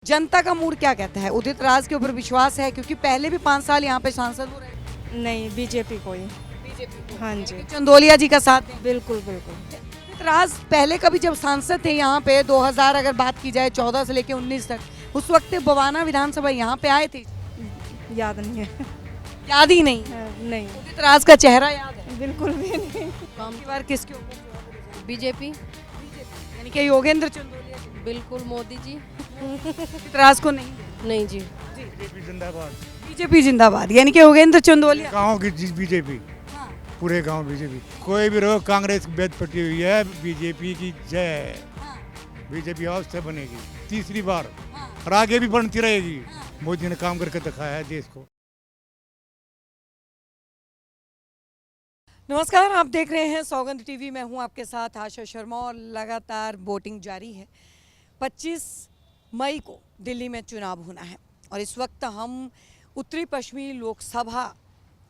जनता का मूड क्या कहता है? उदित राज के ऊपर विश्वास है क्योंकि पहले भी 5 साल यहाँ पे सांसद हो रहे? नहीं, बीजेपी को ही। बीजेपी हाँ जी, चंदोलिया जी का साथ है। बिल्कुल बिल्कुल। उदित राज पहले कभी जब सांसद थे यहाँ पे 2000 अगर बात की जाए 14 से लेके 19 तक, उस वक्त बवाना विधानसभा यहाँ पे आए थे? याद नहीं है। याद ही नहीं। नहीं, उदित राज का चेहरा याद है? बिल्कुल भी नहीं। काफी बार किसके ऊपर? बीजेपी, यानी कि योगेंद्र चंदोलिया जी। बिल्कुल मोदी जी। उदित राज को नहीं? नहीं जी। बीजेपी जिंदाबाद। बीजेपी जिंदाबाद, यानी कि योगेंद्र चंदोलिया। गाँव की बीजेपी, पूरे गांव बीजेपी। कोई भी रहो, कांग्रेस बेद पटी हुई है, बीजेपी की जय। बीजेपी अवश्य बनेगी तीसरी बार और आगे भी बनती रहेगी। मोदी ने काम करके दिखाया है देश को। नमस्कार, आप देख रहे हैं सौगंध टीवी। मैं हूं आपके साथ आशा शर्मा और लगातार वोटिंग जारी है। 25 मई को दिल्ली में चुनाव होना है और इस वक्त हम उत्तरी पश्चिमी लोकसभा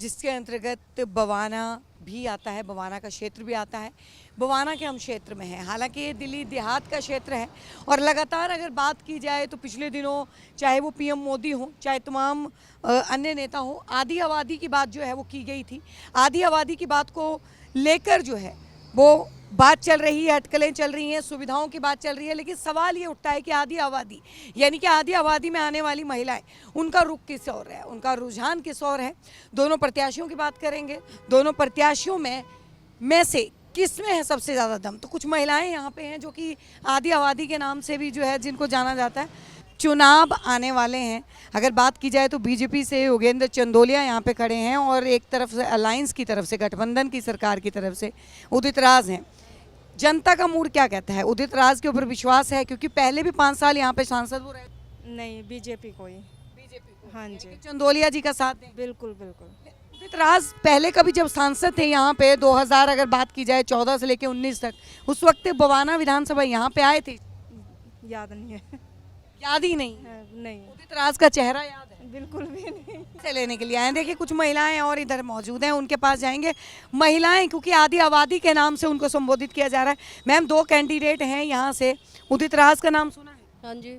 जिसके अंतर्गत बवाना भी आता है, बवाना का क्षेत्र भी आता है, बवाना के हम क्षेत्र में हैं। हालांकि ये दिल्ली देहात का क्षेत्र है और लगातार अगर बात की जाए तो पिछले दिनों चाहे वो पीएम मोदी हो, चाहे तमाम अन्य नेता हो, आधी आबादी की बात जो है वो की गई थी। आधी आबादी की बात को लेकर जो है वो बात चल रही है, अटकलें चल रही हैं, सुविधाओं की बात चल रही है, लेकिन सवाल ये उठता है कि आधी आबादी यानी कि आधी आबादी में आने वाली महिलाएं, उनका रुख किस ओर है, उनका रुझान किस ओर है। दोनों प्रत्याशियों की बात करेंगे। दोनों प्रत्याशियों में से किस में है सबसे ज़्यादा दम? तो कुछ महिलाएं यहाँ पे हैं जो कि आधी आबादी के नाम से भी जो है जिनको जाना जाता है। चुनाव आने वाले हैं। अगर बात की जाए तो बीजेपी से योगेंद्र चंदोलिया यहाँ पे खड़े हैं और एक तरफ से अलायंस की तरफ से, गठबंधन की सरकार की तरफ से उदित राज हैं। जनता का मूड क्या कहता है? उदित राज के ऊपर विश्वास है क्योंकि पहले भी 5 साल यहाँ पे सांसद हो रहे? नहीं, बीजेपी को ही। बीजेपी। हाँ जी, चंदोलिया जी का साथ है। बिल्कुल बिल्कुल। उदित राज पहले कभी जब सांसद थे यहाँ पे 2000 अगर बात की जाए 14 से लेके 19 तक, उस वक्त बवाना विधानसभा यहाँ पे आए थे? याद नहीं है। याद ही नहीं। नहीं, उदित राज का चेहरा याद है? बिल्कुल भी नहीं। से लेने के लिए आए। देखिए कुछ महिलाएं और इधर मौजूद हैं, उनके पास जाएंगे। महिलाएं क्योंकि आधी आबादी के नाम से उनको संबोधित किया जा रहा है। मैम, 2 कैंडिडेट हैं यहाँ से, उदित राज का नाम सुना है हाँ जी।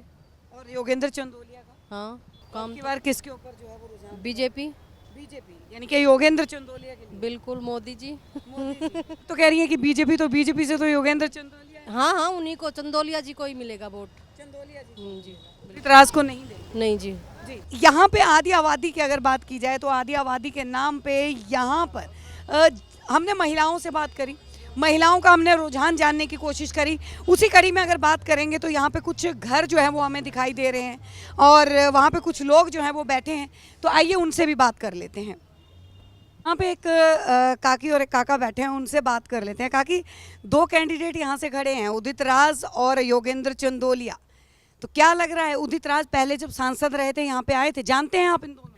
और योगेंद्र चंदोलिया का। हाँ, काम की बार किसके ऊपर जो है वो रुझान? बीजेपी, बीजेपी, यानी कि योगेंद्र चंदोलिया के लिए। बिल्कुल मोदी जी। तो कह रही है कि बीजेपी, तो बीजेपी से तो योगेंद्र चंदोलिया है। हाँ हाँ, उन्हीं को, चंदोलिया जी को ही मिलेगा वोट। चंदोलिया जी जी। उदित राज को नहीं देंगे? नहीं जी। यहाँ पे आधी आबादी की अगर बात की जाए तो आधी आबादी के नाम पे यहाँ पर हमने महिलाओं से बात करी, महिलाओं का हमने रुझान जानने की कोशिश करी। उसी कड़ी में अगर बात करेंगे तो यहाँ पे कुछ घर जो है वो हमें दिखाई दे रहे हैं और वहाँ पे कुछ लोग जो हैं वो बैठे हैं, तो आइए उनसे भी बात कर लेते हैं। यहाँ पे एक काकी और एक काका बैठे हैं, उनसे बात कर लेते हैं। काकी, 2 कैंडिडेट यहाँ से खड़े हैं, उदित राज और योगेंद्र चंदोलिया। तो क्या लग रहा है, उदित राज पहले जब सांसद रहे थे यहाँ पे आए थे, जानते हैं आप इन दोनों?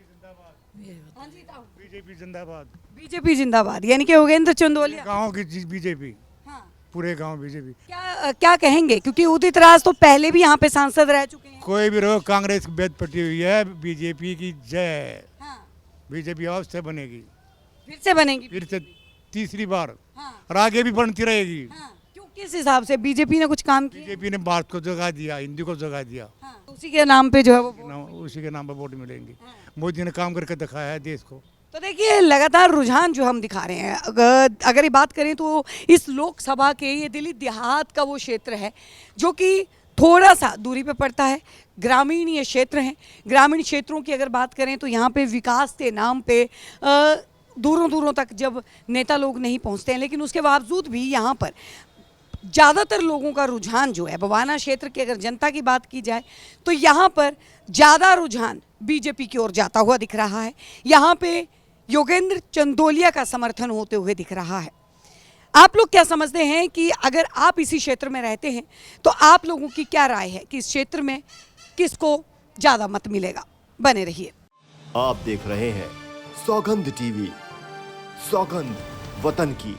बीजेपी जिंदाबाद। बीजेपी जिंदाबाद, यानी कि योगेंद्र चंदोलिया। गाँव की बीजेपी, पूरे गांव बीजेपी। क्या कहेंगे, क्योंकि उदित राज तो पहले भी यहाँ पे सांसद रह चुके हैं। कोई भी रहो, कांग्रेस बेद पटी हुई है, बीजेपी की जय। बीजेपी अवश्य बनेगी फिर से बनेगी? फिर से तीसरी बार और आगे भी बनती रहेगी। क्यों, किस हिसाब से? बीजेपी ने कुछ काम किया? बीजेपी ने भारत को जगह दिया, हिंदी को जगह दिया, उसी के नाम पे जो है वो उसी के नाम पर वोट मिलेंगे। मोदी ने काम करके दिखाया है देश को। तो देखिए लगातार रुझान जो हम दिखा रहे हैं। अगर ये बात करें तो इस लोकसभा के ये दिल्ली देहात का वो क्षेत्र है जो कि थोड़ा सा दूरी पे पड़ता है। ग्रामीण ये क्षेत्र हैं। ग्रामीण क्षेत्रों की अगर बात करें तो यहाँ पे विकास के नाम पे दूरों दूरों तक जब नेता लोग नहीं पहुँचते हैं, लेकिन उसके बावजूद भी यहाँ पर ज़्यादातर लोगों का रुझान जो है, बवाना क्षेत्र की अगर जनता की बात की जाए तो यहाँ पर ज़्यादा रुझान बीजेपी की ओर जाता हुआ दिख रहा है। यहाँ पे योगेंद्र चंदोलिया का समर्थन होते हुए दिख रहा है। आप लोग क्या समझते हैं कि अगर आप इसी क्षेत्र में रहते हैं तो आप लोगों की क्या राय है कि इस क्षेत्र में किसको ज़्यादा मत मिलेगा? बने रहिए। आप देख रहे हैं सौगंध टीवी, सौगंध वतन की।